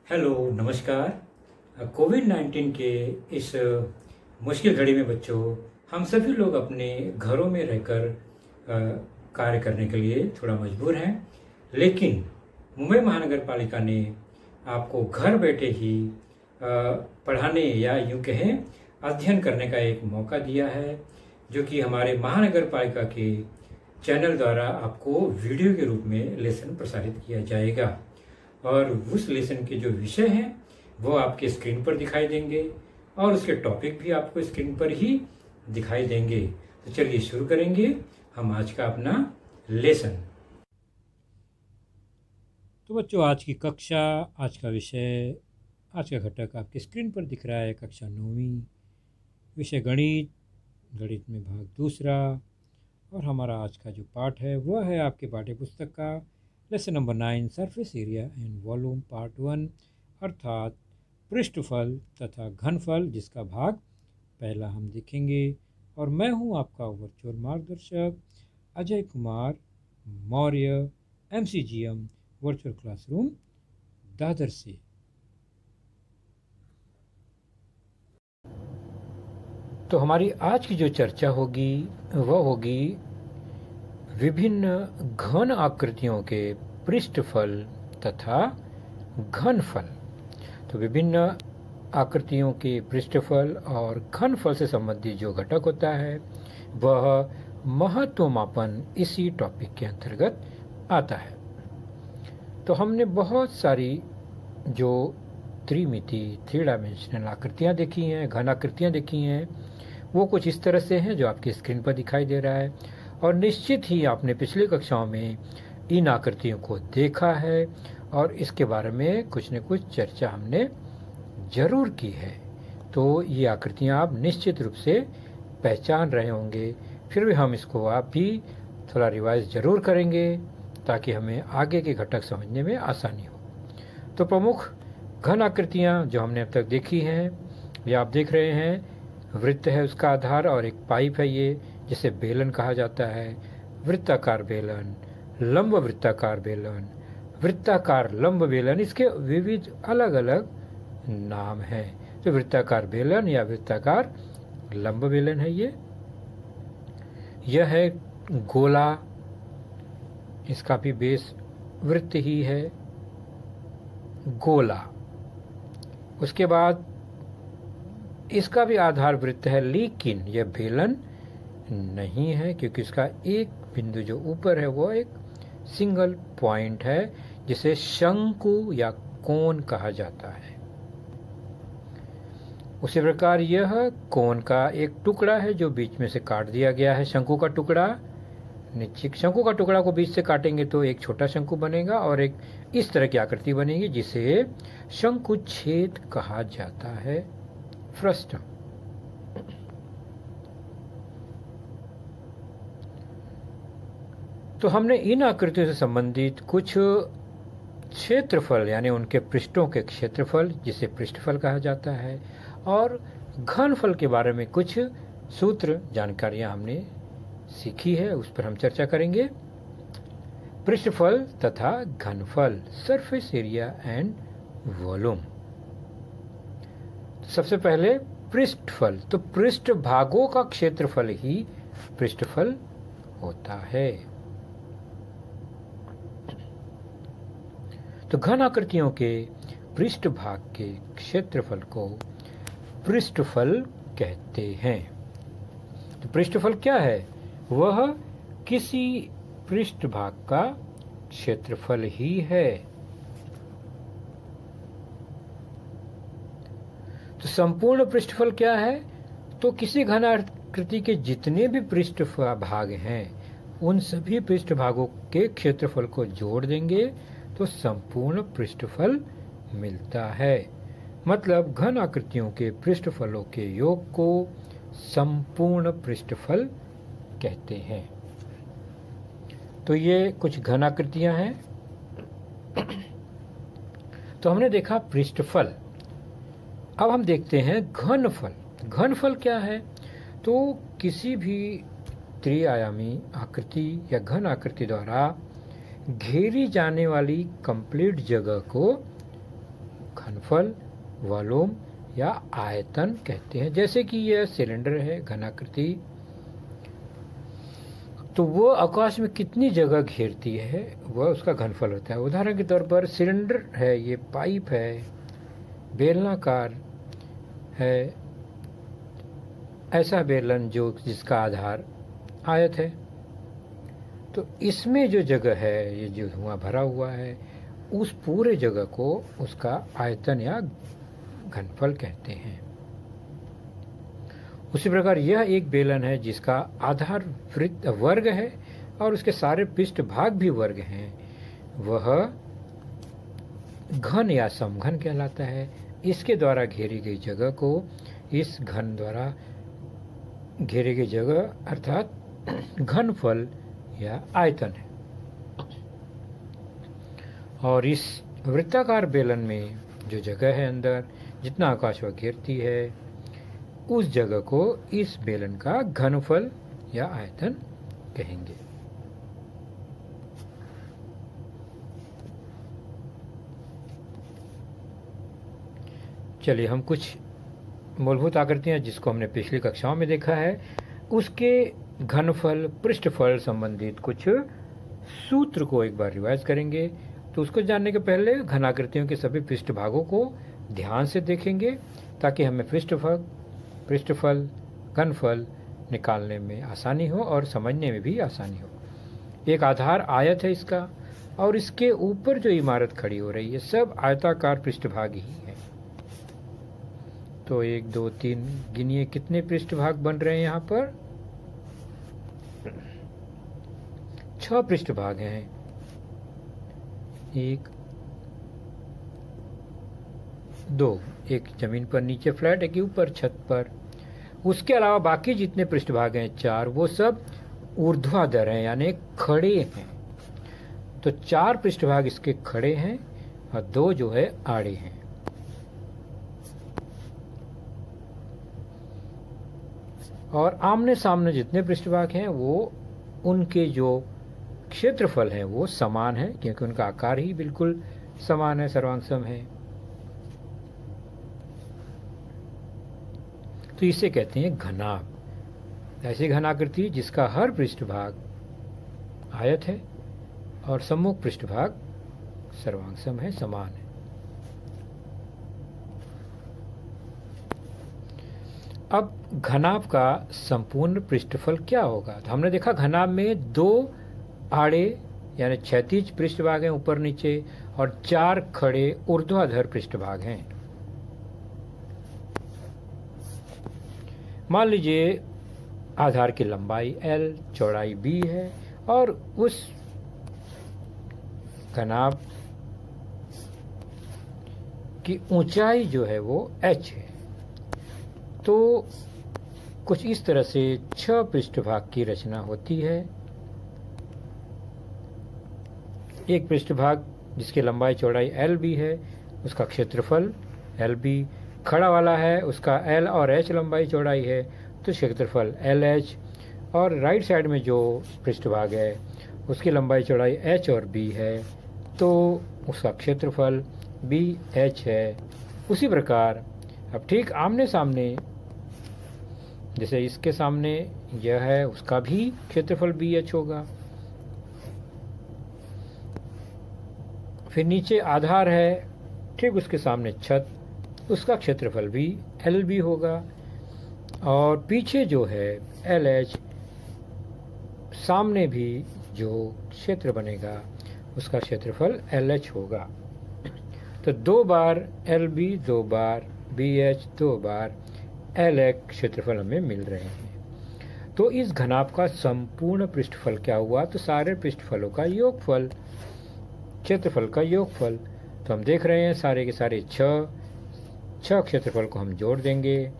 Hello, नमस्कार। कोविड-19 के इस मुश्किल घड़ी में बच्चों, हम सभी लोग अपने घरों में रहकर कार्य करने के लिए थोड़ा मजबूर हैं। लेकिन मुंबई महानगर पालिका ने आपको घर बैठे ही पढ़ाने या यूँ कहें अध्ययन करने का एक मौका दिया है, जो कि हमारे महानगर पालिका के चैनल द्वारा आपको वीडियो के रूप में लेसन प्रसारित किया जाएगा। और उस लेसन के जो विषय हैं वो आपके स्क्रीन पर दिखाई देंगे और उसके टॉपिक भी आपको स्क्रीन पर ही दिखाई देंगे। तो चलिए शुरू करेंगे हम आज का अपना लेसन। तो बच्चों, आज की कक्षा, आज का विषय, आज का घटक आपके स्क्रीन पर दिख रहा है। कक्षा 9वीं, विषय गणित, गणित में भाग दूसरा। और हमारा आज का जो पाठ है वह है आपके पाठ्य पुस्तक का lesson number 9, surface area and volume part 1, अर्थात पृष्ठफल तथा घनफल, जिसका भाग पहला हम देखेंगे। और मैं हूं आपका वर्चुअल मार्गदर्शक Ajay Kumar Maurya, MCGM virtual classroom Dadar से। तो हमारी आज की जो चर्चा होगी वह होगी विभिन्न घन आकृतियों के पृष्ठफल तथा घनफल। तो विभिन्न आकृतियों के पृष्ठफल और घनफल से संबंधित जो घटक होता है वह महत्व मापन इसी टॉपिक के अंतर्गत आता है। तो हमने बहुत सारी जो त्रिमिति, 3 डायमेंशनल आकृतियाँ देखी हैं, घन आकृतियाँ देखी हैं, वो कुछ इस तरह से हैं जो आपकी स्क्रीन पर दिखाई दे रहा है। और निश्चित ही आपने पिछली कक्षाओं में इन आकृतियों को देखा है और इसके बारे में कुछ न कुछ चर्चा हमने जरूर की है। तो ये आकृतियाँ आप निश्चित रूप से पहचान रहे होंगे। फिर भी हम इसको आप भी थोड़ा रिवाइज जरूर करेंगे ताकि हमें आगे के घटक समझने में आसानी हो। तो प्रमुख घन आकृतियाँ जो हमने अब तक देखी हैं, ये आप देख रहे हैं। वृत्त है उसका आधार और एक पाइप है ये, जिसे बेलन कहा जाता है। वृत्ताकार बेलन, लंब वृत्ताकार बेलन, वृत्ताकार लंब बेलन, इसके विविध अलग अलग नाम हैं। तो वृत्ताकार बेलन या वृत्ताकार लंब बेलन है ये। यह है गोला, इसका भी बेस वृत्त ही है, गोला। उसके बाद इसका भी आधार वृत्त है, लेकिन यह बेलन नहीं है क्योंकि इसका एक बिंदु जो ऊपर है वो एक सिंगल पॉइंट है, जिसे शंकु या कोन कहा जाता है। उसी प्रकार यह कोन का एक टुकड़ा है जो बीच में से काट दिया गया है। शंकु का टुकड़ा, निश्चित शंकु का टुकड़ा को बीच से काटेंगे तो एक छोटा शंकु बनेगा और एक इस तरह की आकृति बनेगी जिसे शंकु छेद कहा जाता है, फ्रस्टम। तो हमने इन आकृतियों से संबंधित कुछ क्षेत्रफल यानी उनके पृष्ठों के क्षेत्रफल, जिसे पृष्ठफल कहा जाता है, और घनफल के बारे में कुछ सूत्र जानकारियां हमने सीखी है, उस पर हम चर्चा करेंगे। पृष्ठफल तथा घनफल, सरफेस एरिया एंड वॉल्यूम। सबसे पहले पृष्ठफल। तो पृष्ठ भागों का क्षेत्रफल ही पृष्ठफल होता है। तो घन आकृतियों के पृष्ठ भाग के क्षेत्रफल को पृष्ठफल कहते हैं। तो पृष्ठफल क्या है? वह किसी पृष्ठ भाग का क्षेत्रफल ही है। तो संपूर्ण पृष्ठफल क्या है? तो किसी घन आकृति के जितने भी पृष्ठ भाग हैं उन सभी पृष्ठ भागों के क्षेत्रफल को जोड़ देंगे तो संपूर्ण पृष्ठफल मिलता है। मतलब घन आकृतियों के पृष्ठफलों के योग को संपूर्ण पृष्ठफल कहते हैं। तो ये कुछ घन आकृतियां हैं। तो हमने देखा पृष्ठफल। अब हम देखते हैं घनफल। घनफल क्या है? तो किसी भी त्रिआयामी आकृति या घन आकृति द्वारा घेरी जाने वाली कंप्लीट जगह को घनफल, वॉल्यूम या आयतन कहते हैं। जैसे कि यह सिलेंडर है घनाकृति, तो वो आकाश में कितनी जगह घेरती है वह उसका घनफल होता है। उदाहरण के तौर पर सिलेंडर है, ये पाइप है, बेलनाकार है, ऐसा बेलन जिसका आधार आयत है। तो इसमें जो जगह है, ये जो धुआं भरा हुआ है, उस पूरे जगह को उसका आयतन या घनफल कहते हैं। उसी प्रकार यह एक बेलन है जिसका आधार वृत्त वर्ग है और उसके सारे पृष्ठ भाग भी वर्ग हैं। वह घन या समघन कहलाता है। इसके द्वारा घेरी गई जगह को इस घन द्वारा घेरी गई जगह अर्थात घनफल या आयतन है। और इस वृत्ताकार बेलन में जो जगह है अंदर, जितना आकाश वह घेरती है, उस जगह को इस बेलन का घनफल या आयतन कहेंगे। चलिए हम कुछ मूलभूत आकृतियां जिसको हमने पिछली कक्षाओं में देखा है, उसके घनफल पृष्ठफल संबंधित कुछ सूत्र को एक बार रिवाइज करेंगे। तो उसको जानने के पहले घनाकृतियों के सभी पृष्ठभागों को ध्यान से देखेंगे ताकि हमें पृष्ठफल घनफल निकालने में आसानी हो और समझने में भी आसानी हो। एक आधार आयत है इसका, और इसके ऊपर जो इमारत खड़ी हो रही है सब आयताकार पृष्ठभाग ही है। तो 1 2 3 गिनिए कितने पृष्ठभाग बन रहे हैं यहाँ पर? 6 पृष्ठभाग हैं। 1 2, एक जमीन पर नीचे फ्लैट, एक ऊपर छत पर। उसके अलावा बाकी जितने पृष्ठभाग हैं 4, वो सब ऊर्ध्वाधर हैं यानी खड़े हैं। तो 4 पृष्ठभाग इसके खड़े हैं और 2 जो है आड़े हैं। और आमने सामने जितने पृष्ठभाग हैं वो उनके जो क्षेत्रफल हैं वो समान है, क्योंकि उनका आकार ही बिल्कुल समान है, सर्वांगसम है। तो इसे कहते हैं घनाभ। ऐसी घनाकृति जिसका हर पृष्ठभाग आयत है और सम्मुख पृष्ठभाग सर्वांगसम है, समान है। अब घनाभ का संपूर्ण पृष्ठफल क्या होगा? तो हमने देखा घनाभ में 2 आड़े यानी क्षैतिज पृष्ठभाग हैं ऊपर नीचे और 4 खड़े ऊर्ध्वाधर पृष्ठभाग हैं। मान लीजिए आधार की लंबाई L, चौड़ाई B है और उस घनाभ की ऊंचाई जो है वो h है। तो कुछ इस तरह से 6 पृष्ठभाग की रचना होती है। एक पृष्ठभाग जिसकी लंबाई चौड़ाई LB है, उसका क्षेत्रफल LB, खड़ा वाला है उसका L और H लंबाई चौड़ाई है तो क्षेत्रफल LH, और राइट साइड में जो पृष्ठभाग है उसकी लंबाई चौड़ाई H और B है तो उसका क्षेत्रफल BH है। उसी प्रकार अब ठीक आमने सामने, जैसे इसके सामने यह है, उसका भी क्षेत्रफल BH होगा। फिर नीचे आधार है, ठीक उसके सामने छत, उसका क्षेत्रफल भी LB होगा। और पीछे जो है LH, सामने भी जो क्षेत्र बनेगा उसका क्षेत्रफल LH होगा। तो 2 बार LB, 2 बार BH, 2 बार LH क्षेत्रफल हमें मिल रहे हैं। तो इस घनाभ का संपूर्ण पृष्ठफल क्या हुआ? तो सारे पृष्ठफलों का योगफल, क्षेत्रफल का योगफल। तो हम देख रहे हैं सारे के सारे 6 क्षेत्रफल को हम जोड़ देंगे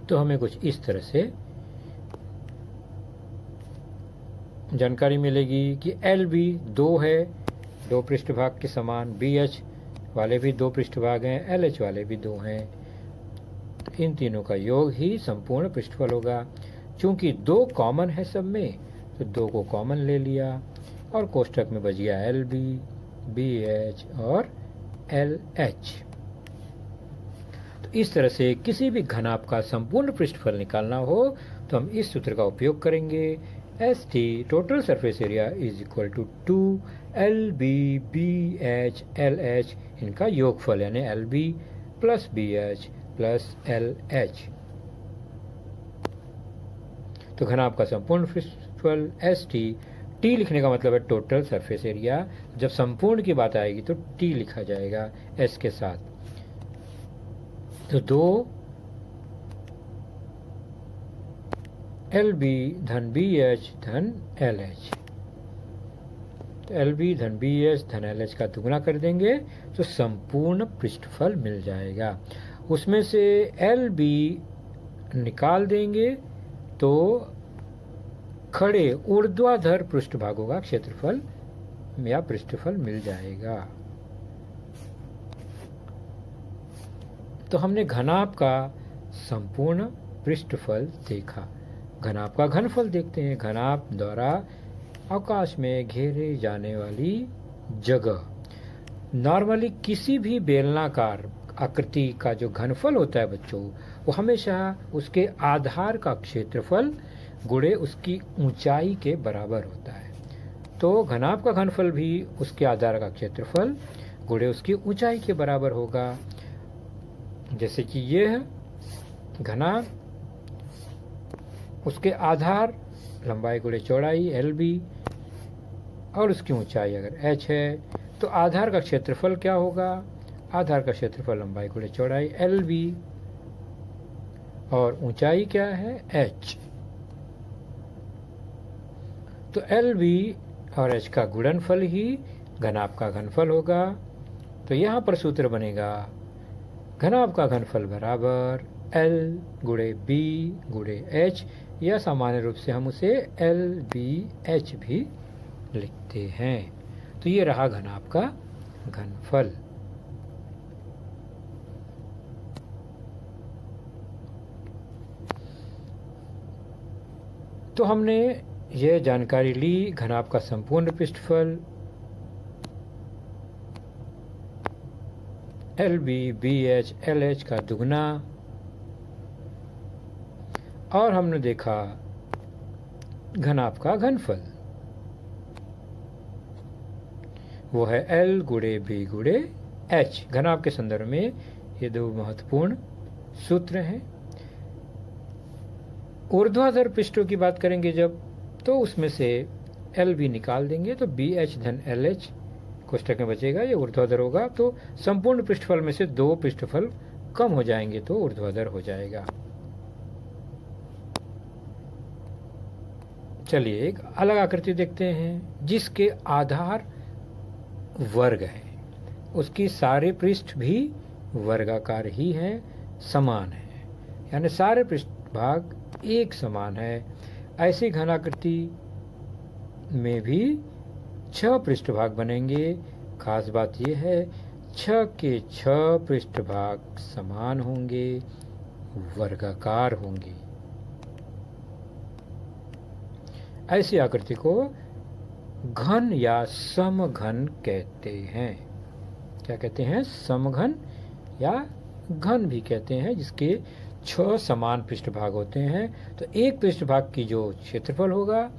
तो हमें कुछ इस तरह से जानकारी मिलेगी कि LB 2 है, 2 पृष्ठभाग के समान, BH वाले भी 2 पृष्ठभाग हैं, LH वाले भी 2 हैं। इन तीनों का योग ही संपूर्ण पृष्ठफल होगा। चूंकि 2 कॉमन है सब में तो 2 को कॉमन ले लिया और कोष्ठक में बच गया LB, BH और LH। तो इस तरह से किसी भी घनाभ का संपूर्ण पृष्ठफल निकालना हो तो हम इस सूत्र का उपयोग करेंगे। ST total surface area is equal to 2LB BH LH, इनका योगफल यानी LB plus BH plus LH। तो घनाभ का संपूर्ण पृष्ठफल ST, T लिखने का मतलब है टोटल सरफेस एरिया, जब संपूर्ण की बात आएगी तो T लिखा जाएगा S के साथ। तो 2 LB धन BH धन LH, तो LB धन BH धन LH का दुगना कर देंगे तो संपूर्ण पृष्ठफल मिल जाएगा। उसमें से LB निकाल देंगे तो खड़े ऊर्ध्वाधर पृष्ठभागों का क्षेत्रफल या पृष्ठफल मिल जाएगा। तो हमने घनाभ का संपूर्ण पृष्ठफल देखा। घनाभ का घनफल देखते हैं। घनाभ द्वारा आकाश में घेरे जाने वाली जगह। नॉर्मली किसी भी बेलनाकार आकृति का जो घनफल होता है बच्चों, वो हमेशा उसके आधार का क्षेत्रफल गुणे उसकी ऊंचाई के बराबर होता है। तो घनाभ का घनफल भी उसके आधार का क्षेत्रफल गुणे उसकी ऊंचाई के बराबर होगा। जैसे कि ये है घनाभ, उसके आधार लंबाई गुणे चौड़ाई LB और उसकी ऊंचाई अगर h है तो आधार का क्षेत्रफल क्या होगा? आधार का क्षेत्रफल लंबाई गुणे चौड़ाई LB और ऊंचाई क्या है? h। तो LB और h का गुणनफल ही घनाभ का घनफल होगा। तो यहाँ पर सूत्र बनेगा घनाभ का घनफल बराबर L गुणे B गुणे h, या सामान्य रूप से हम उसे LBH भी लिखते हैं। तो ये रहा घनाभ का घनफल। तो हमने यह जानकारी ली घनाभ का संपूर्ण पृष्ठफल LB BH LH का दुगना, और हमने देखा घनाभ का घनफल, वो है L गुणे B गुणे H। घनाभ के संदर्भ में ये दो महत्वपूर्ण सूत्र हैं। ऊर्ध्वाधर पृष्ठों की बात करेंगे जब, तो उसमें से LB निकाल देंगे तो BH धन LH कोष्ठक में बचेगा, ये ऊर्ध्वाधर होगा। तो संपूर्ण पृष्ठफल में से 2 पृष्ठफल कम हो जाएंगे तो ऊर्ध्वाधर हो जाएगा। चलिए एक अलग आकृति देखते हैं जिसके आधार वर्ग है, उसकी सारे पृष्ठ भी वर्गाकार ही हैं, समान है, यानी सारे पृष्ठभाग एक समान है। ऐसी घनाकृति में भी 6 पृष्ठभाग बनेंगे। खास बात यह है 6 के 6 पृष्ठभाग समान होंगे, वर्गाकार होंगे। ऐसी आकृति को घन या समघन कहते हैं। क्या कहते हैं? समघन या घन भी कहते हैं, जिसके 6 समान पृष्ठभाग होते हैं। तो एक पृष्ठभाग की जो क्षेत्रफल होगा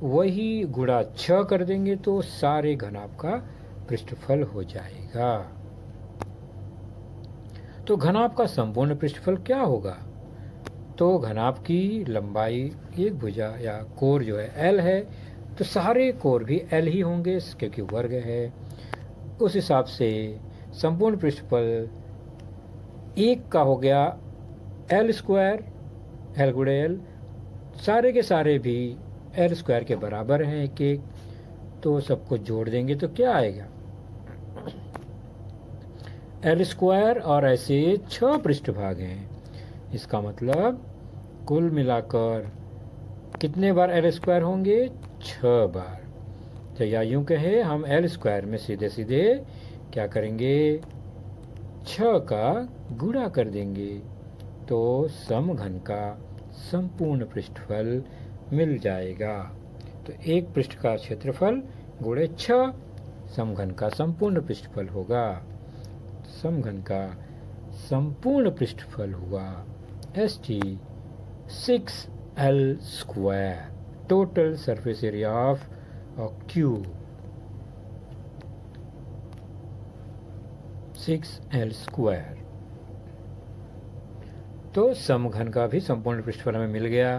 वही गुणा 6 कर देंगे तो सारे घनाभ का पृष्ठफल हो जाएगा। तो घनाभ का संपूर्ण पृष्ठफल क्या होगा? तो घनाभ की लंबाई एक भुजा या कोर जो है L है, तो सारे कोर भी L ही होंगे क्योंकि वर्ग है। उस हिसाब से संपूर्ण पृष्ठफल एक का हो गया L स्क्वायर, L गुणे L, सारे के सारे भी L स्क्वायर के बराबर हैं एक एक, तो सबको जोड़ देंगे तो क्या आएगा? L स्क्वायर और ऐसे 6 पृष्ठभाग हैं। इसका मतलब कुल मिलाकर कितने बार L स्क्वायर होंगे? 6 बार। तो या यूं कहे हम L स्क्वायर में सीधे सीधे क्या करेंगे? 6 का गुणा कर देंगे तो समघन का संपूर्ण पृष्ठफल मिल जाएगा। तो एक पृष्ठ का क्षेत्रफल गुणे 6 समघन का संपूर्ण पृष्ठफल होगा। समघन का संपूर्ण पृष्ठफल हुआ ST 6L square, total surface area of a cube 6L square. तो समघन का भी संपूर्ण पृष्ठफल हमें मिल गया।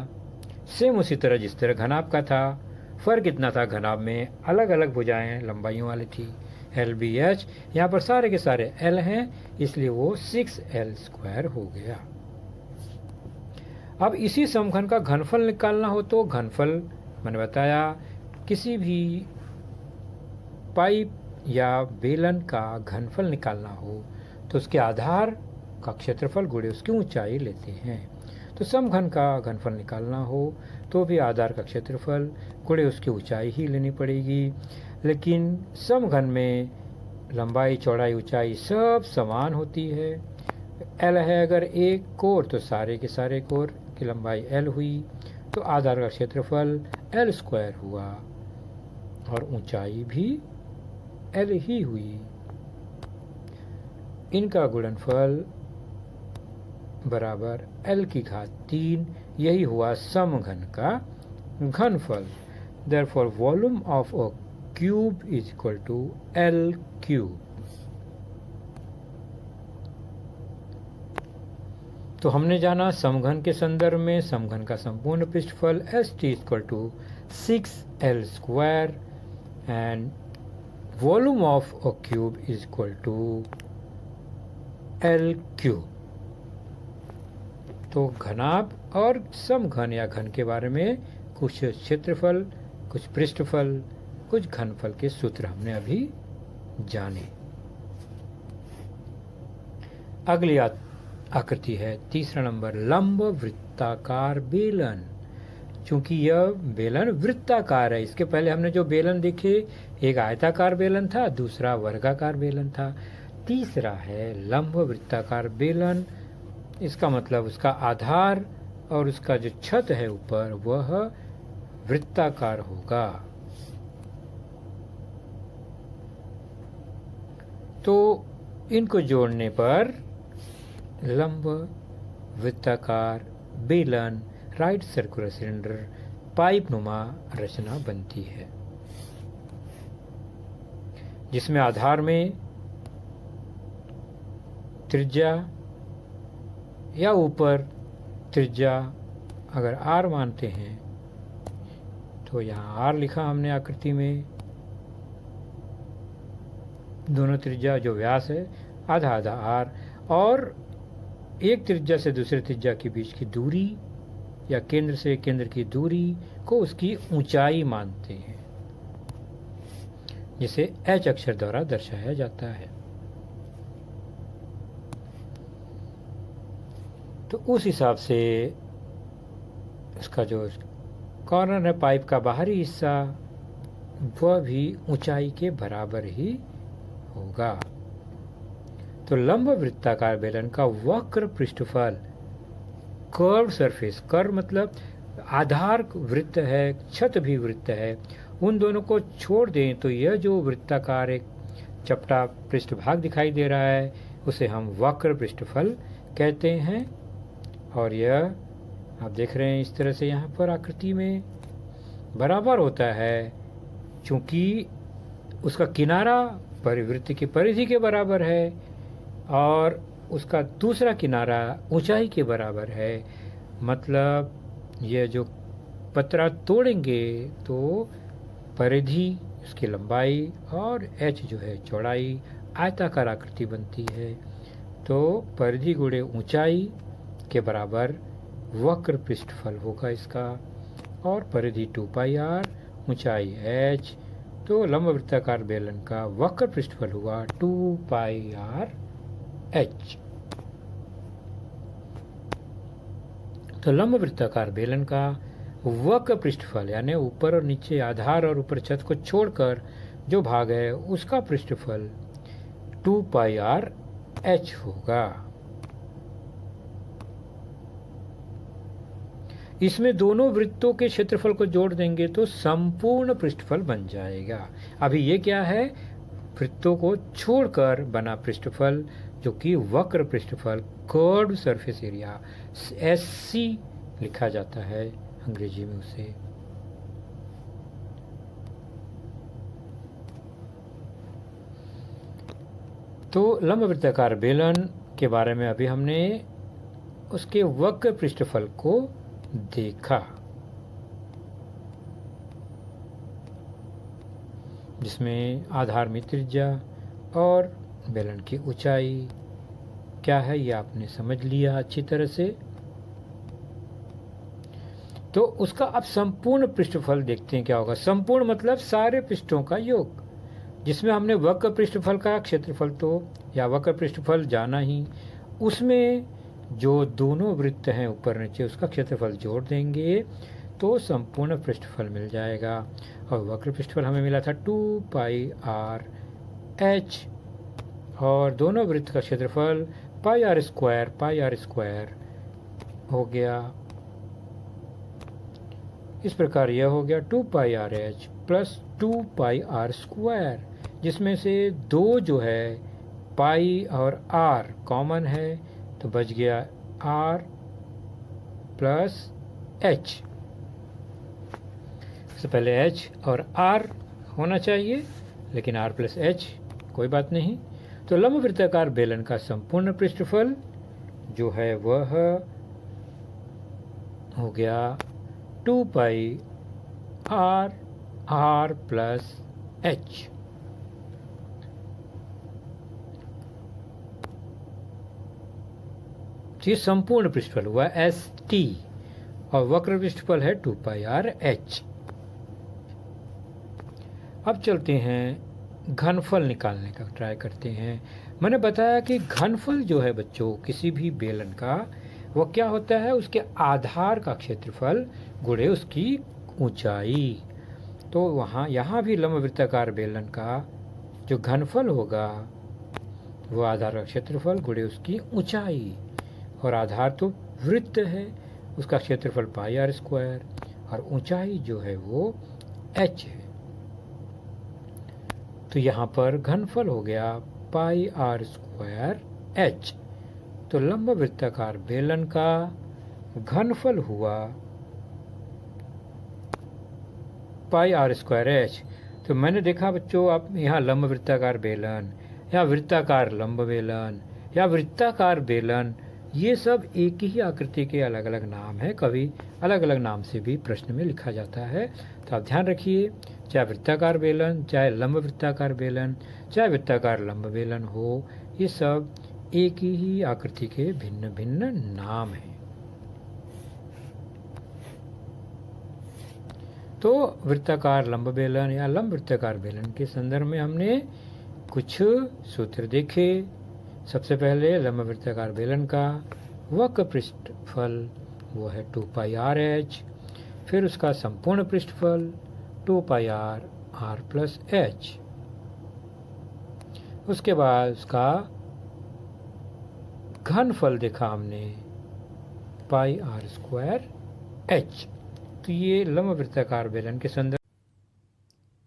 सेम उसी तरह जिस तरह घनाभ का था, फर्क इतना था घनाभ में अलग अलग भुजाएं लंबाइयों वाली थी, LBH। यहाँ पर सारे के सारे L हैं, इसलिए वो 6L स्क्वायर हो गया। अब इसी समघन का घनफल निकालना हो तो घनफल मैंने बताया, किसी भी पाइप या बेलन का घनफल निकालना हो तो उसके आधार का क्षेत्रफल गुणे उसकी ऊंचाई लेते हैं। तो समघन का घनफल निकालना हो तो भी आधार का क्षेत्रफल गुणे उसकी ऊंचाई ही लेनी पड़ेगी। लेकिन समघन में लंबाई, चौड़ाई, ऊंचाई सब समान होती है। L है अगर एक कोर तो सारे के सारे कोर की लंबाई L हुई, तो आधार का क्षेत्रफल L स्क्वायर हुआ और ऊंचाई भी L ही हुई। इनका गुणनफल बराबर L की घात 3, यही हुआ समघन का घनफल। Therefore volume of a cube is equal to L cube. तो हमने जाना समघन के संदर्भ में समघन का संपूर्ण पृष्ठफल ST equal to 6L square and volume of a cube is equal to L cube. तो घनाभ और समघन या घन के बारे में कुछ क्षेत्रफल, कुछ पृष्ठफल, कुछ घनफल के सूत्र हमने अभी जाने। अगली आकृति है तीसरा नंबर, लंब वृत्ताकार बेलन। चूंकि यह बेलन वृत्ताकार है, इसके पहले हमने जो बेलन देखे, एक आयताकार बेलन था, दूसरा वर्गाकार बेलन था, तीसरा है लंब वृत्ताकार बेलन। इसका मतलब उसका आधार और उसका जो छत है ऊपर वह वृत्ताकार होगा। तो इनको जोड़ने पर लंब वृत्ताकार बेलन, राइट सर्कुलर सिलेंडर, पाइप नुमा रचना बनती है, जिसमें आधार में त्रिज्या या ऊपर त्रिज्या अगर R मानते हैं तो यहाँ R लिखा हमने आकृति में, दोनों त्रिज्या जो व्यास है आधा आधा R, और एक त्रिज्या से दूसरे त्रिज्या के बीच की दूरी या केंद्र से केंद्र की दूरी को उसकी ऊंचाई मानते हैं, जिसे H अक्षर द्वारा दर्शाया जाता है। तो उस हिसाब से इसका जो कॉर्नर है पाइप का बाहरी हिस्सा वह भी ऊंचाई के बराबर ही होगा। तो लंब वृत्ताकार बेलन का वक्र पृष्ठफल, कर्व सरफेस, कर्व मतलब आधार वृत्त है, छत भी वृत्त है, उन दोनों को छोड़ दें तो यह जो वृत्ताकार एक चपटा पृष्ठभाग दिखाई दे रहा है उसे हम वक्र पृष्ठफल कहते हैं। और यह आप देख रहे हैं इस तरह से यहाँ पर आकृति में बराबर होता है, चूंकि उसका किनारा परिवृत्त की परिधि के बराबर है और उसका दूसरा किनारा ऊंचाई के बराबर है। मतलब यह जो पतरा तोड़ेंगे तो परिधि, उसकी लंबाई और H जो है चौड़ाई, आयताकार आकृति बनती है। तो परिधि गुणे ऊंचाई के बराबर वक्र पृष्ठफल होगा इसका, और परिधि 2πr, ऊंचाई H। तो लंब वृत्ताकार बेलन का वक्र पृष्ठफल हुआ 2πr H। तो लंब वृत्ताकार बेलन का वक्र पृष्ठफल यानी ऊपर और नीचे आधार और ऊपर छत को छोड़कर जो भाग है उसका पृष्ठफल 2πr H होगा। इसमें दोनों वृत्तों के क्षेत्रफल को जोड़ देंगे तो संपूर्ण पृष्ठफल बन जाएगा। अभी ये क्या है, वृत्तों को छोड़कर बना पृष्ठफल जो कि वक्र पृष्ठफल, कर्व्ड सरफेस एरिया, SC लिखा जाता है अंग्रेजी में उसे। तो लंबवृत्ताकार बेलन के बारे में अभी हमने उसके वक्र पृष्ठफल को देखा, जिसमें आधार में त्रिज्या और बेलन की ऊंचाई क्या है ये आपने समझ लिया अच्छी तरह से। तो उसका अब संपूर्ण पृष्ठफल देखते हैं क्या होगा। संपूर्ण मतलब सारे पृष्ठों का योग, जिसमें हमने वक्र पृष्ठफल का क्षेत्रफल तो या वक्र पृष्ठफल जाना ही, उसमें जो दोनों वृत्त हैं ऊपर नीचे उसका क्षेत्रफल जोड़ देंगे तो संपूर्ण पृष्ठफल मिल जाएगा। और वक्र पृष्ठफल हमें मिला था 2πr/h और दोनों वृत्त का क्षेत्रफल πr² हो गया। इस प्रकार यह हो गया 2πrh प्लस 2πr², जिसमें से दो जो है पाई और r कॉमन है तो बच गया r प्लस h। इससे पहले h और r होना चाहिए, लेकिन r प्लस h कोई बात नहीं। तो लंबवृत्ताकार बेलन का संपूर्ण पृष्ठफल जो है वह हो गया 2πr प्लस h। ये संपूर्ण पृष्ठफल हुआ ST और वक्र पृष्ठफल है 2πrh। अब चलते हैं घनफल निकालने का ट्राई करते हैं। मैंने बताया कि घनफल जो है बच्चों किसी भी बेलन का वो क्या होता है, उसके आधार का क्षेत्रफल गुणे उसकी ऊंचाई। तो यहाँ भी लंबवृत्ताकार बेलन का जो घनफल होगा वो आधार का क्षेत्रफल गुणे उसकी ऊंचाई, और आधार तो वृत्त है उसका क्षेत्रफल πr² और ऊंचाई जो है वो h है। तो यहाँ पर घनफल हो गया πr²h। तो लंबवृत्ताकार बेलन का घनफल हुआ πr²h। तो मैंने देखा बच्चों, आप यहाँ लंबवृत्ताकार बेलन या वृत्ताकार लंब बेलन या वृत्ताकार बेलन, ये सब एक ही आकृति के अलग अलग नाम है, कभी अलग अलग नाम से भी प्रश्न में लिखा जाता है। तो आप ध्यान रखिए, चाहे वृत्ताकार बेलन, चाहे लंब वृत्ताकार बेलन, चाहे वृत्ताकार लंब बेलन हो, ये सब एक ही आकृति के भिन्न भिन्न नाम हैं। तो वृत्ताकार लंब बेलन या लंब वृत्ताकार बेलन के संदर्भ में हमने कुछ सूत्र देखे। सबसे पहले लंब वृत्ताकार बेलन का वक्र पृष्ठफल वो है 2πrh, फिर उसका संपूर्ण पृष्ठफल 2πr प्लस h, उसके बाद उसका घनफल देखा हमने πr²h। तो ये लंबवृत्ताकार बेलन के संदर्भ।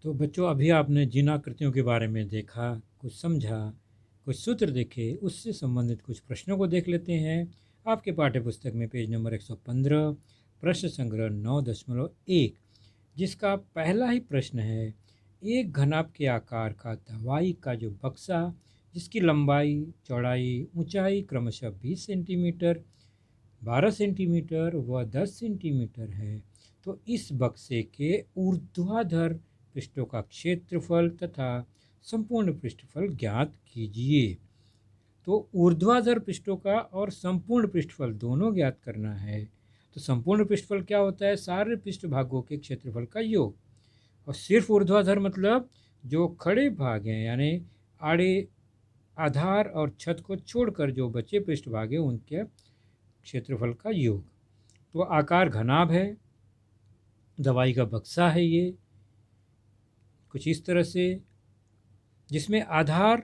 तो बच्चों अभी आपने जिन आकृतियों के बारे में देखा, कुछ समझा, कुछ सूत्र देखे, उससे संबंधित कुछ प्रश्नों को देख लेते हैं। आपके पाठ्यपुस्तक में पेज नंबर 115 प्रश्न संग्रह 9.1, जिसका पहला ही प्रश्न है, एक घनाभ के आकार का दवाई का जो बक्सा जिसकी लंबाई, चौड़ाई, ऊंचाई क्रमशः 20 सेंटीमीटर, 12 सेंटीमीटर व 10 सेंटीमीटर है, तो इस बक्से के ऊर्ध्वाधर पृष्ठों का क्षेत्रफल तथा संपूर्ण पृष्ठफल ज्ञात कीजिए। तो ऊर्ध्वाधर पृष्ठों का और संपूर्ण पृष्ठफल दोनों ज्ञात करना है। तो संपूर्ण पृष्ठफल क्या होता है, सारे पृष्ठभागों के क्षेत्रफल का योग, और सिर्फ ऊर्ध्वाधर मतलब जो खड़े भाग हैं, यानी आड़े आधार और छत को छोड़कर जो बचे पृष्ठभाग हैं उनके क्षेत्रफल का योग। तो आकार घनाभ है, दवाई का बक्सा है ये कुछ इस तरह से, जिसमें आधार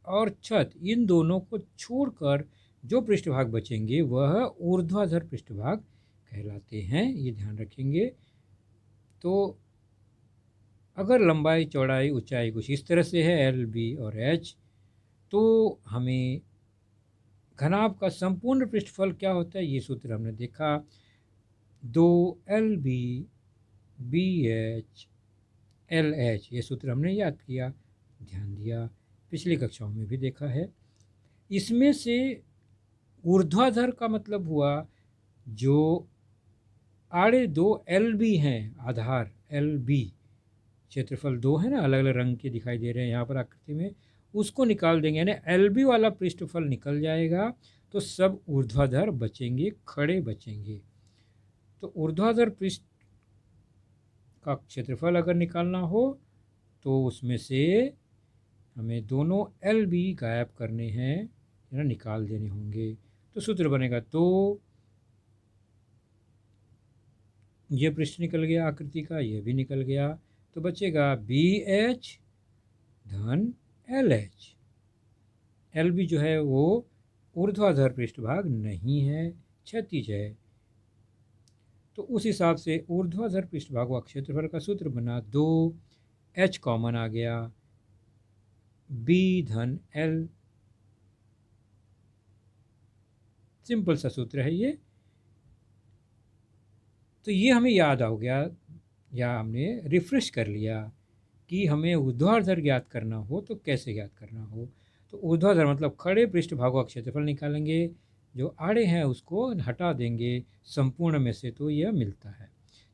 और छत इन दोनों को छोड़कर जो पृष्ठभाग बचेंगे वह ऊर्ध्वाधर पृष्ठभाग कहलाते हैं, ये ध्यान रखेंगे। तो अगर लंबाई चौड़ाई ऊंचाई कुछ इस तरह से है एल बी और एच, तो हमें घनाभ का संपूर्ण पृष्ठफल क्या होता है, ये सूत्र हमने देखा। 2 LB BH LH, ये सूत्र हमने याद किया, ध्यान दिया, पिछली कक्षाओं में भी देखा है। इसमें से ऊर्ध्वाधर का मतलब हुआ जो आड़े 2 LB हैं, आधार LB, क्षेत्रफल 2 है ना, अलग अलग रंग के दिखाई दे रहे हैं यहाँ पर आकृति में, उसको निकाल देंगे, यानी LB वाला पृष्ठफल निकल जाएगा, तो सब ऊर्ध्वाधर बचेंगे, खड़े बचेंगे। तो ऊर्ध्वाधर पृष्ठ का क्षेत्रफल अगर निकालना हो तो उसमें से हमें दोनों LB गायब करने हैं, या निकाल देने होंगे। तो सूत्र बनेगा, तो ये पृष्ठ निकल गया आकृति का, ये भी निकल गया, तो बचेगा BH धन LH। LB जो है वो ऊर्ध्वाधर पृष्ठभाग नहीं है, क्षैतिज है। तो उस हिसाब से ऊर्ध्वाधर पृष्ठभाग व क्षेत्रफल का सूत्र बना, 2H कॉमन आ गया, B धन L, सिंपल सा सूत्र है ये। तो ये हमें याद आ गया, या हमने रिफ्रेश कर लिया कि हमें ऊर्ध्वाधर ज्ञात करना हो तो कैसे ज्ञात करना हो। तो ऊर्ध्वाधर मतलब खड़े पृष्ठभागों का क्षेत्रफल निकालेंगे, जो आड़े हैं उसको हटा देंगे संपूर्ण में से, तो यह मिलता है।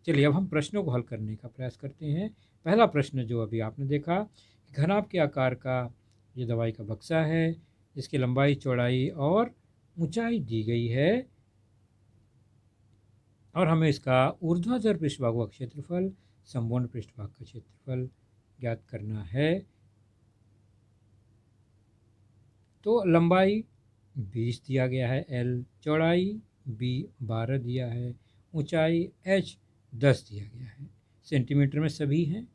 चलिए अब हम प्रश्नों को हल करने का प्रयास करते हैं। पहला प्रश्न जो अभी आपने देखा, घनाभ के आकार का ये दवाई का बक्सा है, जिसकी लंबाई चौड़ाई और ऊंचाई दी गई है, और हमें इसका ऊर्ध्वाधर पृष्ठभागों का क्षेत्रफल, संपूर्ण पृष्ठभाग का क्षेत्रफल ज्ञात करना है। तो लंबाई 20 दिया गया है, L, चौड़ाई B 12 दिया है, ऊंचाई H 10 दिया गया है, सेंटीमीटर में सभी हैं।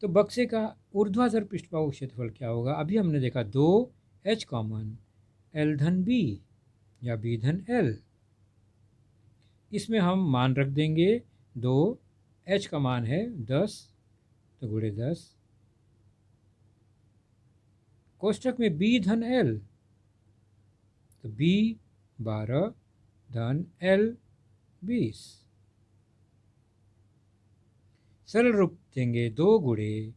तो बक्से का ऊर्ध्वाधर पृष्ठभाग क्षेत्रफल क्या होगा, अभी हमने देखा 2H कॉमन, L धन B या B धन L। इसमें हम मान रख देंगे, 2H का मान है 10, तो गुणे 10, कोष्ठक में B धन L, तो B 12 धन L 20, सरल रूप देंगे, 2 गुणे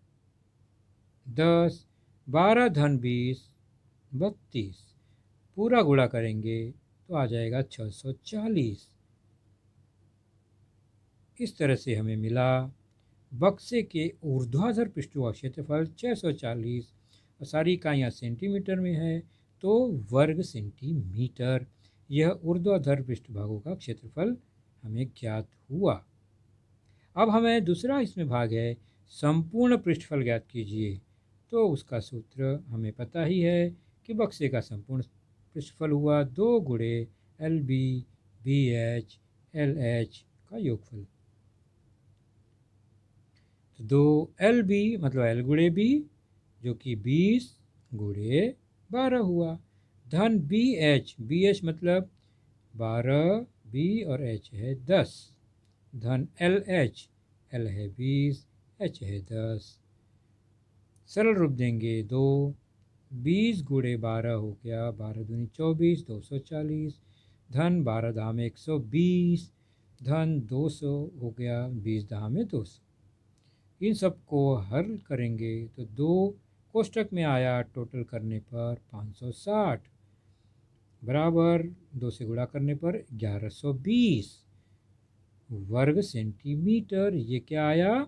10, 12 धन 20 32, पूरा गुणा करेंगे तो आ जाएगा 640। इस तरह से हमें मिला बक्से के ऊर्ध्वाधर पृष्ठों का क्षेत्रफल 640, और सारी इकाइयाँ सेंटीमीटर में है, तो वर्ग सेंटीमीटर। यह ऊर्ध्वाधर पृष्ठभागों का क्षेत्रफल हमें ज्ञात हुआ। अब हमें दूसरा इसमें भाग है, संपूर्ण पृष्ठफल ज्ञात कीजिए। तो उसका सूत्र हमें पता ही है कि बक्से का संपूर्ण पृष्ठफल हुआ 2 गुणे LB BH LH का योगफल। तो 2LB मतलब L गुणे B, जो कि 20 गुणे 12 हुआ, धन BH मतलब 12, B और H है 10, धन LH, L है 20, H है 10। सरल रूप देंगे, 20 गुणे 12 हो गया, 12 दूनी 24, 240, धन 12 दाम 120, धन 200 हो गया, 20 दाम 200। इन सब को हल करेंगे तो 2 कोष्ठक में आया, टोटल करने पर 560 बराबर 2 से गुणा करने पर 1120 वर्ग सेंटीमीटर। ये क्या आया,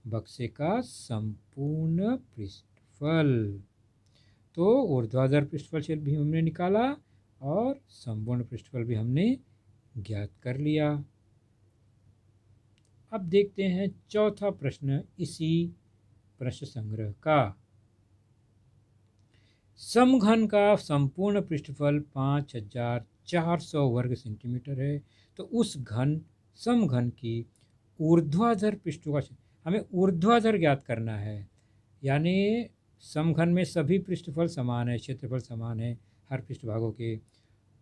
बक्से का संपूर्ण पृष्ठफल। तो ऊर्ध्वाधर पृष्ठफल भी हमने निकाला और संपूर्ण पृष्ठफल भी हमने ज्ञात कर लिया। अब देखते हैं चौथा प्रश्न इसी प्रश्न संग्रह का। समघन का संपूर्ण पृष्ठफल 5400 वर्ग सेंटीमीटर है, तो उस समघन की ऊर्ध्वाधर पृष्ठों का, हमें ऊर्ध्वाधर ज्ञात करना है, यानी समघन में सभी पृष्ठफल समान है, क्षेत्रफल समान है हर पृष्ठभागों के।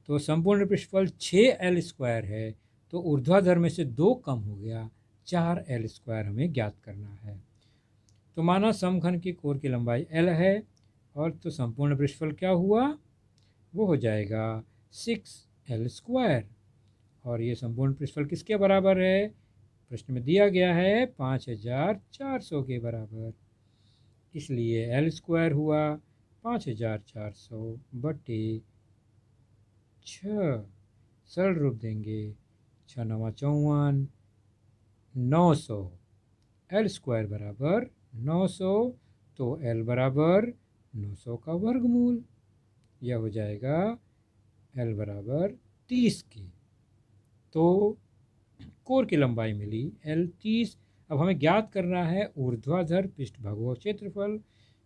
तो संपूर्ण पृष्ठफल 6L² है, तो ऊर्ध्वाधर में से 2 कम हो गया, 4L² हमें ज्ञात करना है। तो माना समघन के कोर की लंबाई L है, और तो संपूर्ण पृष्ठफल क्या हुआ, वो हो जाएगा 6L²। और ये संपूर्ण पृष्ठफल किसके बराबर है, प्रश्न में दिया गया है 5400 के बराबर। इसलिए L² हुआ 5400 बटे 6। सरल रूप देंगे, 6 9 54, 900। L² बराबर 900, तो L बराबर 900 का वर्गमूल। यह हो जाएगा L बराबर 30 की। तो कोर की लंबाई मिली L 30। अब हमें ज्ञात करना है ऊर्ध्वाधर पृष्ठभाग क्षेत्रफल,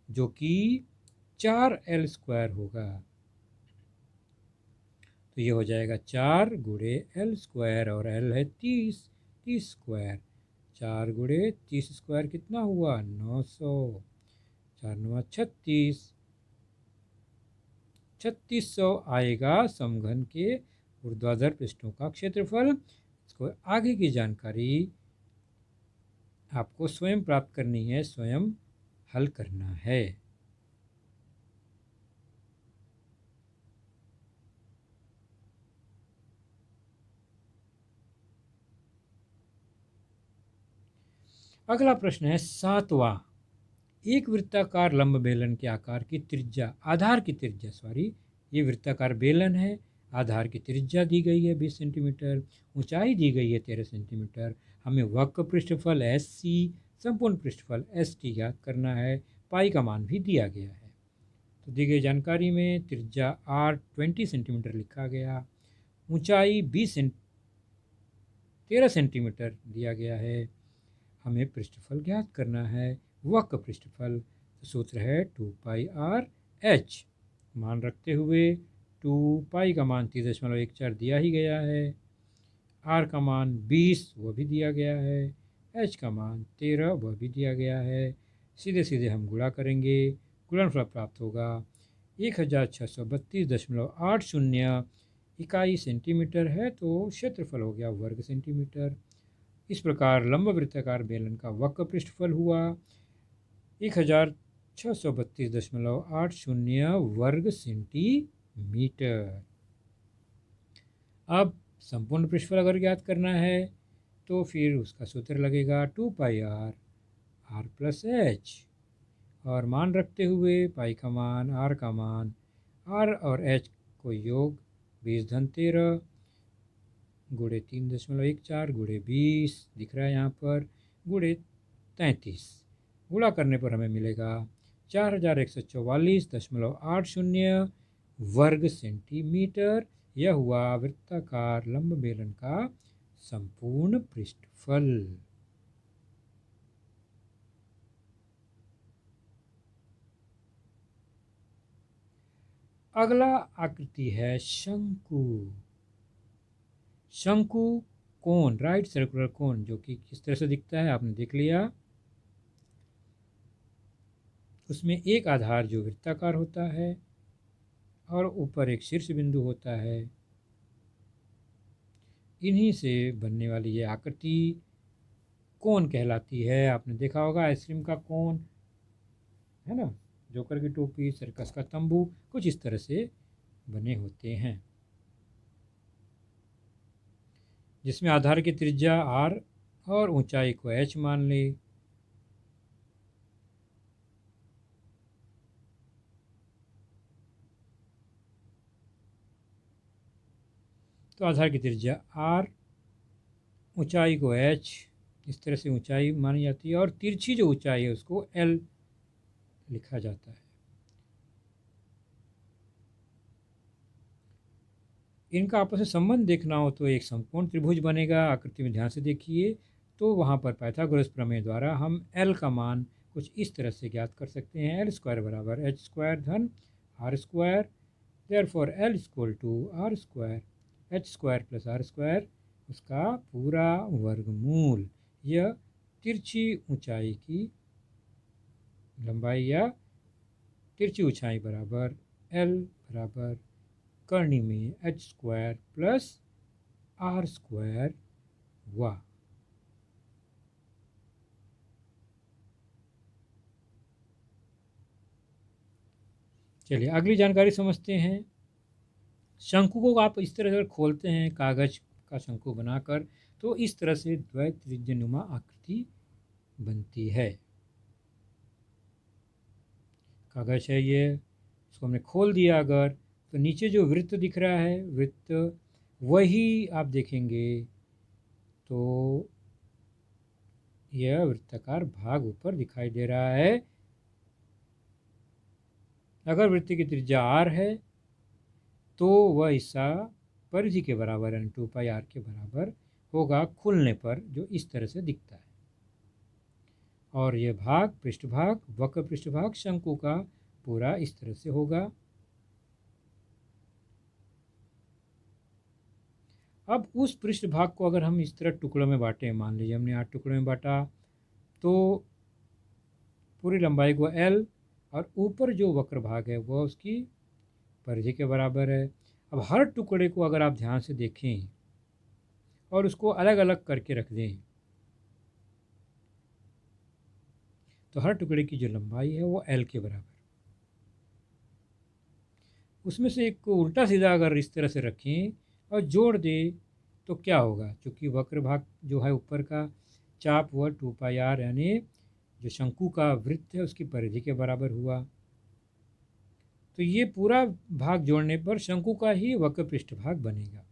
जो कि 4L² होगा। तो ये हो जाएगा 4 गुणे L², और L है 30, 30²। 4 गुणे 30² कितना हुआ, 900। 4 9 36, 3600 आएगा समघन के ऊर्ध्वाधर पृष्ठों का क्षेत्रफल। इसको आगे की जानकारी आपको स्वयं प्राप्त करनी है, स्वयं हल करना है। अगला प्रश्न है 7वां। एक वृत्ताकार लंब बेलन के आकार की त्रिज्या, आधार की त्रिज्या ये वृत्ताकार बेलन है, आधार की त्रिज्या दी गई है 20 सेंटीमीटर, ऊंचाई दी गई है 13 सेंटीमीटर। हमें वक्र पृष्ठफल SC, संपूर्ण पृष्ठफल ST ज्ञात करना है। पाई का मान भी दिया गया है। तो दी गई जानकारी में त्रिज्या R 20 सेंटीमीटर लिखा गया, ऊंचाई 13 सेंटीमीटर दिया गया है। हमें पृष्ठफल ज्ञात करना है, वक्र पृष्ठफल। तो सूत्र है 2πr/h। मान रखते हुए 2π का मान 30.14 दिया ही गया है, r का मान 20 वह भी दिया गया है, h का मान 13 वह भी दिया गया है। सीधे सीधे हम गुणा करेंगे, गुणनफल प्राप्त होगा 1632.80 इकाई सेंटीमीटर है, तो क्षेत्रफल हो गया वर्ग सेंटीमीटर। इस प्रकार लंब वृत्ताकार बेलन का वक्र पृष्ठफल हुआ 1632.80 वर्ग सेंटीमीटर। अब संपूर्ण पृष्ठफल अगर ज्ञात करना है तो फिर उसका सूत्र लगेगा 2πr r+h, और मान रखते हुए पाई का मान, r का मान, r और h को योग 20-13 गुणे 3.14 गुणे 20 दिख रहा है यहाँ पर, गुणे 33। गुणा करने पर हमें मिलेगा 4144.80 वर्ग सेंटीमीटर। यह हुआ वृत्ताकार लंब बेलन का संपूर्ण पृष्ठफल। अगला आकृति है शंकु। शंकु कोन, राइट सर्कुलर कोन, जो कि किस तरह से दिखता है आपने देख लिया। उसमें एक आधार जो वृत्ताकार होता है और ऊपर एक शीर्ष बिंदु होता है। इन्हीं से बनने वाली ये आकृति कोन कहलाती है। आपने देखा होगा आइसक्रीम का कोन, है ना, जोकर की टोपी, सर्कस का तंबू, कुछ इस तरह से बने होते हैं, जिसमें आधार की त्रिज्या r और ऊंचाई को h मान ले। तो आधार की त्रिज्या r, ऊंचाई को h, इस तरह से ऊंचाई मानी जाती है, और तिरछी जो ऊंचाई है उसको l लिखा जाता है। इनका आपस में संबंध देखना हो तो एक समकोण त्रिभुज बनेगा। आकृति में ध्यान से देखिए तो वहाँ पर पाइथागोरस प्रमेय द्वारा हम L का मान कुछ इस तरह से ज्ञात कर सकते हैं। L² बराबर h² धन r², therefore L equal to r², h² plus r² उसका पूरा वर्गमूल। यह तिरछी ऊंचाई की लंबाई या तिरछी ऊंचाई बराबर L बराबर करनी में h² प्लस r² हुआ। चलिए अगली जानकारी समझते हैं। शंकु को आप इस तरह अगर खोलते हैं कागज का शंकु बनाकर, तो इस तरह से द्वैत्रिज्यनुमा आकृति बनती है। कागज है ये, इसको हमने खोल दिया अगर, तो नीचे जो वृत्त दिख रहा है, वृत्त वही आप देखेंगे तो यह वृत्ताकार भाग ऊपर दिखाई दे रहा है। अगर वृत्त की त्रिज्या r है तो वह हिस्सा परिधि के बराबर यानी 2πr के बराबर होगा खुलने पर, जो इस तरह से दिखता है। और यह भाग पृष्ठभाग, वक्र पृष्ठभाग शंकु का पूरा इस तरह से होगा। अब उस पृष्ठभाग को अगर हम इस तरह टुकड़ों में बांटें, मान लीजिए हमने 8 टुकड़ों में बांटा, तो पूरी लंबाई को L और ऊपर जो वक्र भाग है वह उसकी परिधि के बराबर है। अब हर टुकड़े को अगर आप ध्यान से देखें और उसको अलग अलग करके रख दें, तो हर टुकड़े की जो लंबाई है वो L के बराबर। उसमें से एक को उल्टा सीधा अगर इस तरह से रखें और जोड़ दें तो क्या होगा, क्योंकि वक्र भाग जो है ऊपर का चाप वह 2πr यानी जो शंकु का वृत्त है उसकी परिधि के बराबर हुआ। तो ये पूरा भाग जोड़ने पर शंकु का ही वक्र पृष्ठभाग बनेगा।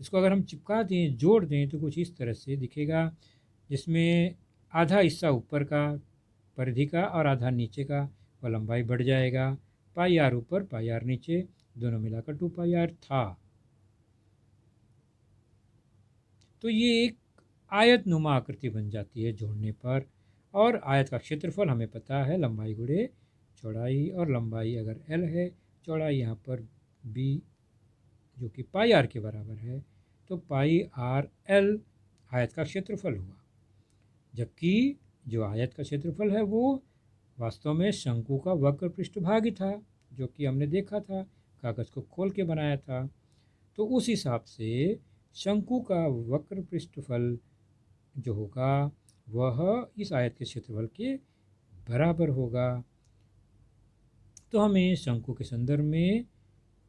इसको अगर हम चिपका दें, जोड़ दें, तो कुछ इस तरह से दिखेगा, जिसमें आधा हिस्सा ऊपर का परिधि का और आधा नीचे का, वह लंबाई बढ़ जाएगा। πr ऊपर πr नीचे, दोनों मिलाकर 2πr था। तो ये एक आयत नुमा आकृति बन जाती है जोड़ने पर। और आयत का क्षेत्रफल हमें पता है, लंबाई गुणे चौड़ाई, और लंबाई अगर L है, चौड़ाई यहाँ पर B जो कि πr के बराबर है, तो πrl आयत का क्षेत्रफल हुआ। जबकि जो आयत का क्षेत्रफल है वो वास्तव में शंकु का वक्र पृष्ठभाग ही था, जो कि हमने देखा था, कागज़ को खोल के बनाया था। तो उस हिसाब से शंकु का वक्र पृष्ठफल जो होगा वह इस आयत के क्षेत्रफल के बराबर होगा। तो हमें शंकु के संदर्भ में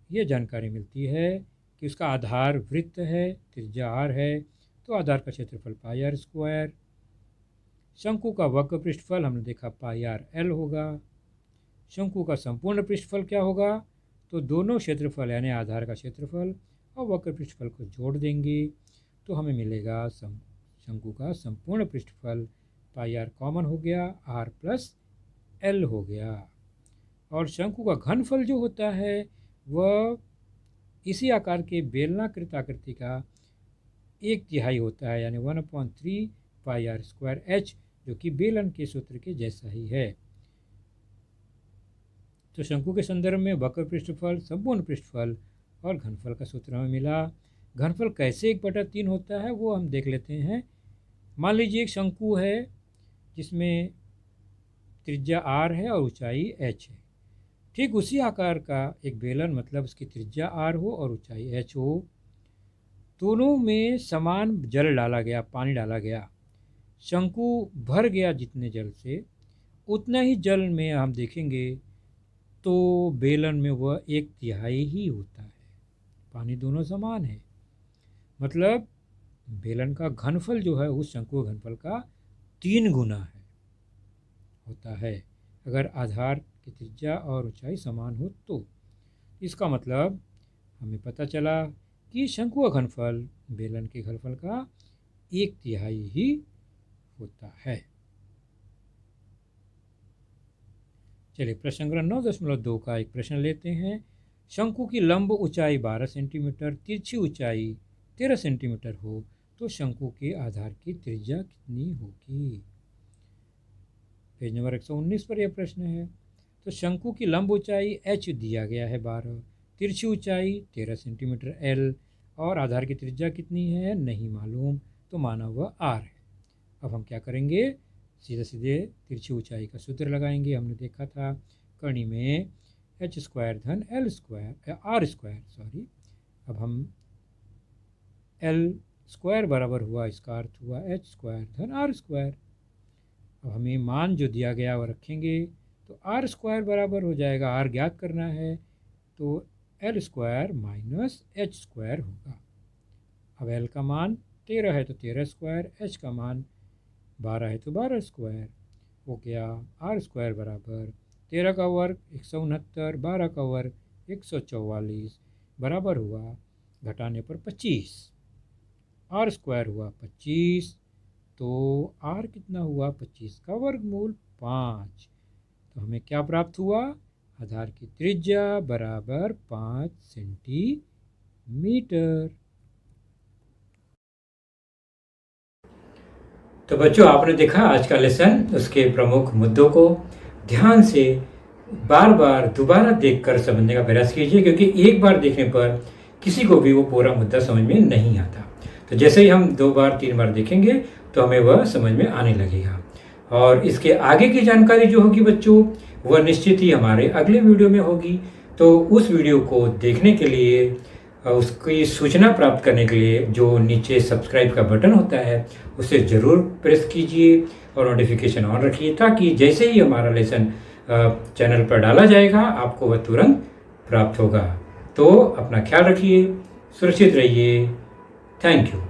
यह जानकारी मिलती है कि उसका आधार वृत्त है, त्रिज्या r है, तो आधार का क्षेत्रफल πr²। शंकु का वक्र पृष्ठफल हमने देखा πrl होगा। शंकु का संपूर्ण पृष्ठफल क्या होगा, तो दोनों क्षेत्रफल यानी आधार का क्षेत्रफल और वक्र पृष्ठफल को जोड़ देंगे तो हमें मिलेगा शंकु का संपूर्ण पृष्ठफल। πr कॉमन हो गया, r प्लस l हो गया। और शंकु का घनफल जो होता है वह इसी आकार के बेलनाकृत आकृति का 1/3 होता है, यानी 1/3 πr²h, जो कि बेलन के सूत्र के जैसा ही है। तो शंकु के संदर्भ में वक्र पृष्ठफल, संपूर्ण पृष्ठफल और घनफल का सूत्र हमें मिला। घनफल कैसे 1/3 होता है वो हम देख लेते हैं। मान लीजिए एक शंकु है जिसमें त्रिज्या r है और ऊंचाई h है। ठीक उसी आकार का एक बेलन, मतलब उसकी त्रिज्या r हो और ऊंचाई h हो, दोनों में समान जल डाला गया, पानी डाला गया, शंकु भर गया जितने जल से, उतना ही जल में हम देखेंगे तो बेलन में वह 1/3 ही होता है। पानी दोनों समान है, मतलब बेलन का घनफल जो है उस शंकु घनफल का 3 गुना है होता है, अगर आधार की त्रिज्या और ऊंचाई समान हो तो। इसका मतलब हमें पता चला कि शंकु का घनफल बेलन के घनफल का 1/3 ही होता है। चलिए प्रश्न संख्या 9.2 का एक प्रश्न लेते हैं। शंकु की लंब ऊंचाई 12 सेंटीमीटर, तिरछी ऊंचाई 13 सेंटीमीटर हो तो शंकु के आधार की त्रिज्या कितनी होगी। पेज नंबर 119 पर यह प्रश्न है। तो शंकु की लंब ऊंचाई h दिया गया है 12, तिरछी ऊंचाई 13 सेंटीमीटर L, और आधार की त्रिज्या कितनी है नहीं मालूम, तो माना वह r है। अब हम क्या करेंगे, सीधे सीधे तिरछी ऊंचाई का सूत्र लगाएंगे। हमने देखा था कड़ी में h² धन r²। अब हम L² बराबर हुआ, इसका अर्थ हुआ h² धन r²। अब हमें मान जो दिया गया वह रखेंगे, तो आर स्क्वायर बराबर हो जाएगा, आर ज्ञात करना है तो L square minus H square होगा। अब एल का मान 13 है तो 13 स्क्वायर, एच का मान 12 है तो 12 स्क्वायर हो गया। आर स्क्वायर बराबर 13 का वर्ग 169, 12 का वर्ग 144 बराबर हुआ घटाने पर 25। आर स्क्वायर हुआ 25, तो आर कितना हुआ 25 का वर्गमूल 5। तो हमें क्या प्राप्त हुआ, आधार की त्रिज्या बराबर 5 सेंटीमीटर। तो बच्चों आपने देखा आज का लेसन, उसके प्रमुख मुद्दों को ध्यान से बार बार दोबारा देखकर समझने का प्रयास कीजिए, क्योंकि एक बार देखने पर किसी को भी वो पूरा मुद्दा समझ में नहीं आता। तो जैसे ही हम 2 बार 3 बार देखेंगे तो हमें वह समझ में आने लगेगा। और इसके आगे की जानकारी जो होगी बच्चों, वह निश्चित ही हमारे अगले वीडियो में होगी। तो उस वीडियो को देखने के लिए, उसकी सूचना प्राप्त करने के लिए जो नीचे सब्सक्राइब का बटन होता है उसे ज़रूर प्रेस कीजिए और नोटिफिकेशन ऑन रखिए, ताकि जैसे ही हमारा लेसन चैनल पर डाला जाएगा आपको वह तुरंत प्राप्त होगा। तो अपना ख्याल रखिए, सुरक्षित रहिए। Thank you.